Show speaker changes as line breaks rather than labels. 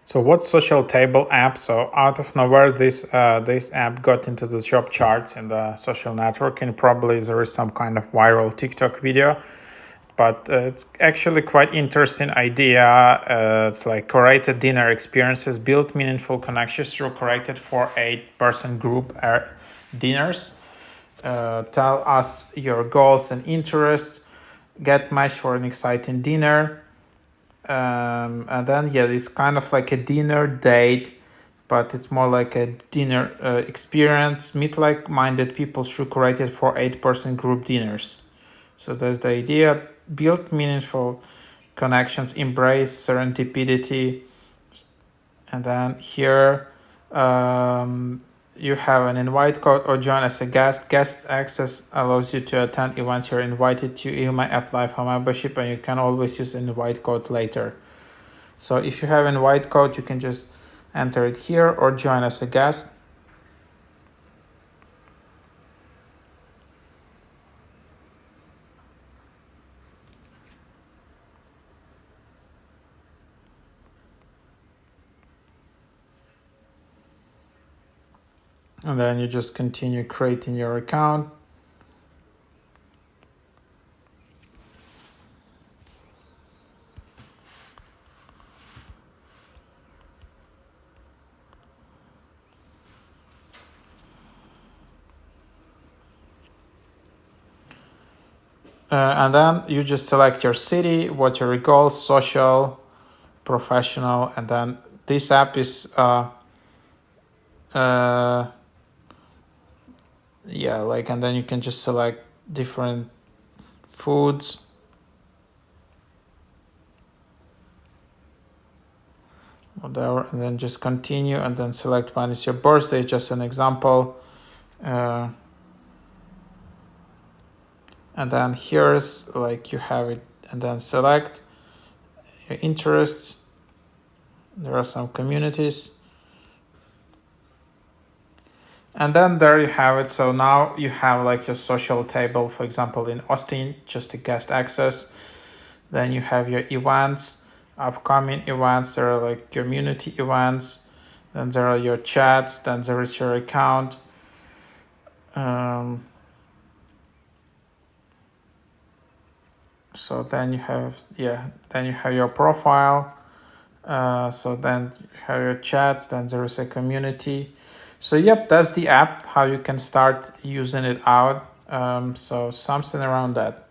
So what's SocialTable app? So out of nowhere, this app got into the shop charts in the social network, and probably there is some kind of viral TikTok video. But it's actually quite interesting idea. It's like curated dinner experiences, build meaningful connections through curated for 8-person group dinners. Tell us your goals and interests. Get matched for an exciting dinner. And then it's kind of like a dinner date, but it's more like a dinner experience. Meet like-minded people through curated for 8-person group dinners. So that's the idea. Build meaningful connections, embrace serendipity. And then here you have an invite code or join as a guest. Guest access allows you to attend events you're invited to. You might apply for membership, and you can always use an invite code later. So if you have an invite code, you can just enter it here or join as a guest. And then you just continue creating your account. And then you just select your city, what your goals, social, professional, and then this app is and then you can just select different foods. Whatever, and then just continue, and then select when is your birthday, just an example. And then here's like you have it, and then select your interests. There are some communities. And then there you have it. So now you have like your SocialTable, for example, in Austin, just a guest access. Then you have your events, upcoming events. There are like community events. Then there are your chats. Then there is your account. So then you have your profile. So then you have your chat. Then there is a community. So yep, that's the app, how you can start using it out. So something around that.